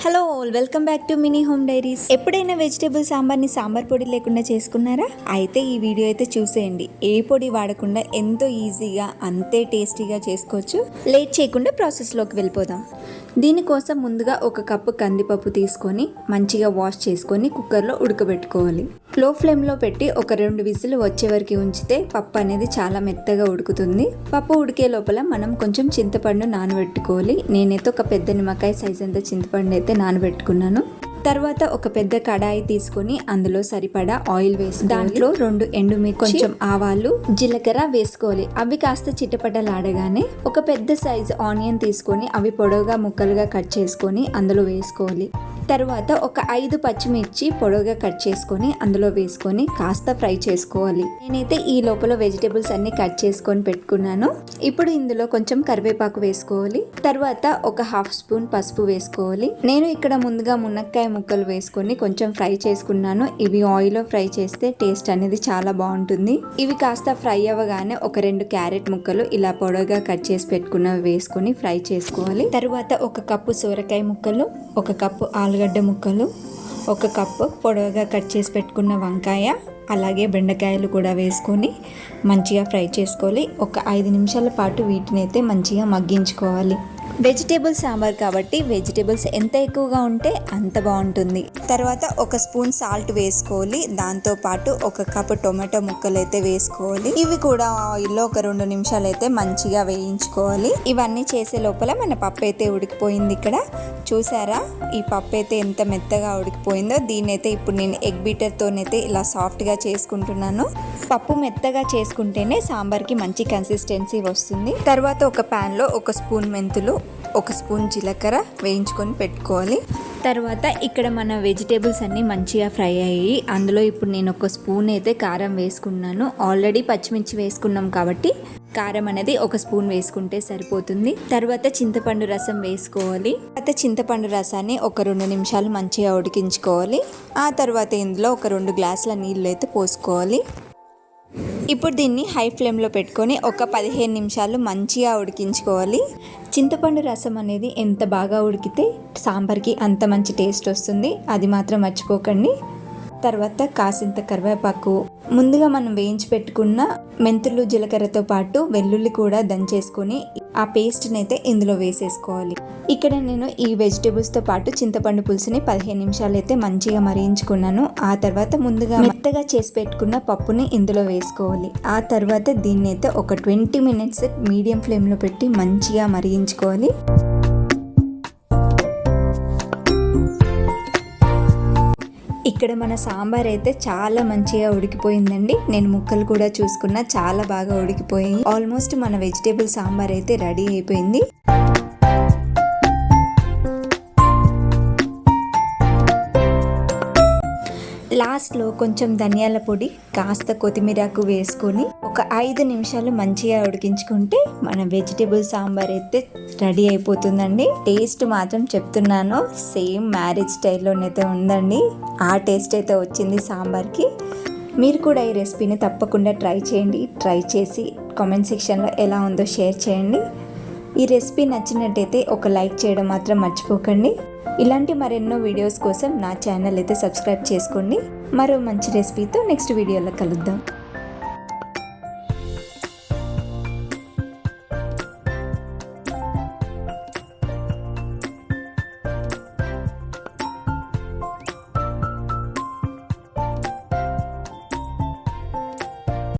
Hello welcome back to mini home diaries. ఎప్పుడైనా vegetable సాంబార్ని sambar పొడి లేకుండా చేసుకున్నారా? అయితే ఈ వీడియో అయితే చూసేయండి. ఏ పొడి వాడకుండా ఎంతో ఈజీగా అంతే టేస్టీగా చేసుకోవచ్చు. లేట్ చేయకుండా ప్రాసెస్లోకి వెళ్ళిపోదాం. దీనికోసం ముందుగా ఒక కప్పు కందిపప్పు తీసుకొని మంచిగా వాష్ చేసుకొని కుక్కర్లో ఉడకబెట్టుకోవాలి. లో ఫ్లేమ్లో పెట్టి ఒక 2 విజిల్ వచ్చే వరకు ఉంచితే పప్పు అనేది చాలా మెత్తగా ఉడుకుతుంది. పప్పు ఉడికే లోపల మనం కొంచెం చింతపండు నానబెట్టుకోవాలి. నేనైతే ఒక పెద్ద నిమ్మకాయ సైజ్ అంత చింతపండు అయితే నానబెట్టుకున్నాను. తర్వాత ఒక పెద్ద కడాయి తీసుకొని అందులో సరిపడా ఆయిల్ వేసి దాంట్లో 2 ఎండుమిర్చి, కొంచెం ఆవాలు, జీలకర్ర వేసుకోవాలి. అవి కాస్త చిటపటలాడగానే ఒక పెద్ద సైజ్ ఆనియన్ తీసుకొని అవి పొడవుగా ముక్కలుగా కట్ చేసుకొని అందులో వేసుకోవాలి. తర్వాత ఒక 5 పచ్చిమిర్చి పొడవుగా కట్ చేసుకొని అందులో వేసుకొని కాస్త ఫ్రై చేసుకోవాలి. నేనైతే ఈ లోపల వెజిటేబుల్స్ అన్ని కట్ చేసుకొని పెట్టుకున్నాను. ఇప్పుడు ఇందులో కొంచెం కరివేపాకు వేసుకోవాలి. తర్వాత ఒక 1/2 స్పూన్ పసుపు వేసుకోవాలి. నేను ఇక్కడ ముందుగా మునక్కాయ ముక్కలు వేసుకొని కొంచెం ఫ్రై చేసుకున్నాను. ఇవి ఆయిల్లో ఫ్రై చేస్తే టేస్ట్ అనేది చాలా బాగుంటుంది. ఇవి కాస్త ఫ్రై అవ్వగానే ఒక 2 క్యారెట్ ముక్కలు ఇలా పొడవుగా కట్ చేసి పెట్టుకున్నవి వేసుకొని ఫ్రై చేసుకోవాలి. తర్వాత ఒక కప్పు సొరకాయ ముక్కలు, ఒక కప్పు ఆలుగడ్డ ముక్కలు, ఒక కప్పు పొడవుగా కట్ చేసి పెట్టుకున్న వంకాయ, అలాగే బెండకాయలు కూడా వేసుకొని మంచిగా ఫ్రై చేసుకోవాలి. ఒక 5 నిమిషాల పాటు వీటిని అయితే మంచిగా మగ్గించుకోవాలి. వెజిటేబుల్ సాంబార్ కాబట్టి వెజిటేబుల్స్ ఎంత ఎక్కువగా ఉంటే అంత బాగుంటుంది. తర్వాత ఒక స్పూన్ సాల్ట్ వేసుకోవాలి. దాంతో పాటు ఒక కప్పు టొమాటో ముక్కలు అయితే వేసుకోవాలి. ఇవి కూడా ఆయిల్లో ఒక 2 నిమిషాలు అయితే మంచిగా వేయించుకోవాలి. ఇవన్నీ చేసే లోపల మన పప్పు అయితే ఉడికిపోయింది. ఇక్కడ చూసారా, ఈ పప్పు అయితే ఎంత మెత్తగా ఉడికిపోయిందో. దీన్ని అయితే ఇప్పుడు నేను ఎగ్ బీటర్తోనైతే ఇలా సాఫ్ట్గా చేసుకుంటున్నాను. పప్పు మెత్తగా చేసుకుంటేనే సాంబార్కి మంచి కన్సిస్టెన్సీ వస్తుంది. తర్వాత ఒక ప్యాన్లో ఒక స్పూన్ మెంతులు, ఒక స్పూన్ జీలకర్ర వేయించుకొని పెట్టుకోవాలి. తర్వాత ఇక్కడ మన వెజిటేబుల్స్ అన్నీ మంచిగా ఫ్రై అయ్యి అందులో ఇప్పుడు నేను ఒక స్పూన్ అయితే కారం వేసుకున్నాను. ఆల్రెడీ పచ్చిమిర్చి వేసుకున్నాం కాబట్టి కారం అనేది ఒక స్పూన్ వేసుకుంటే సరిపోతుంది. తర్వాత చింతపండు రసం వేసుకోవాలి. తర్వాత చింతపండు రసాన్ని ఒక 2 నిమిషాలు మంచిగా ఉడికించుకోవాలి. ఆ తర్వాత ఇందులో ఒక 2 గ్లాసుల నీళ్ళు అయితే పోసుకోవాలి. ఇప్పుడు దీన్ని హై ఫ్లేమ్లో పెట్టుకొని ఒక 15 నిమిషాలు మంచిగా ఉడికించుకోవాలి. చింతపండు రసం అనేది ఎంత బాగా ఉడికితే సాంబార్కి అంత మంచి టేస్ట్ వస్తుంది. అది మాత్రం మర్చిపోకండి. తర్వాత కాసింత కరివేపాకు, ముందుగా మనం వేయించి పెట్టుకున్న మెంతులు, జీలకర్రతో పాటు వెల్లుల్లి కూడా దంచేసుకొని ఆ పేస్ట్ని అయితే ఇందులో వేసేసుకోవాలి. ఇక్కడ నేను ఈ వెజిటేబుల్స్తో పాటు చింతపండు పులుసుని 15 నిమిషాలు అయితే మంచిగా మరిగించుకున్నాను. ఆ తర్వాత ముందుగా మెత్తగా చేసి పెట్టుకున్న పప్పుని ఇందులో వేసుకోవాలి. ఆ తర్వాత దీన్ని అయితే ఒక 20 మినిట్స్ మీడియం ఫ్లేమ్లో పెట్టి మంచిగా మరిగించుకోవాలి. ఇక్కడ మన సాంబార్ అయితే చాలా మంచిగా ఉడికిపోయిందండి. నేను ముక్కలు కూడా చూసుకున్నా, చాలా బాగా ఉడికిపోయాయి. ఆల్మోస్ట్ మన వెజిటేబుల్ సాంబార్ అయితే రెడీ అయిపోయింది. లాస్ట్లో కొంచెం ధనియాల పొడి, కాస్త కొత్తిమీరకు వేసుకొని ఒక 5 నిమిషాలు మంచిగా ఉడికించుకుంటే మన వెజిటేబుల్ సాంబార్ అయితే రెడీ అయిపోతుందండి. టేస్ట్ మాత్రం చెప్తున్నాను, సేమ్ మ్యారేజ్ స్టైల్లోనైతే ఉందండి. ఆ టేస్ట్ అయితే వచ్చింది సాంబార్కి. మీరు కూడా ఈ రెసిపీని తప్పకుండా ట్రై చేయండి. ట్రై చేసి కామెంట్ సెక్షన్లో ఎలా ఉందో షేర్ చేయండి. ఈ రెసిపీ నచ్చినట్టయితే ఒక లైక్ చేయడం మాత్రం మర్చిపోకండి. ఇలాంటి మరెన్నో వీడియోస్ కోసం నా ఛానల్ అయితే సబ్స్క్రైబ్ చేసుకోండి. మరో మంచి రెసిపీతో నెక్స్ట్ వీడియోలో కలుద్దాం.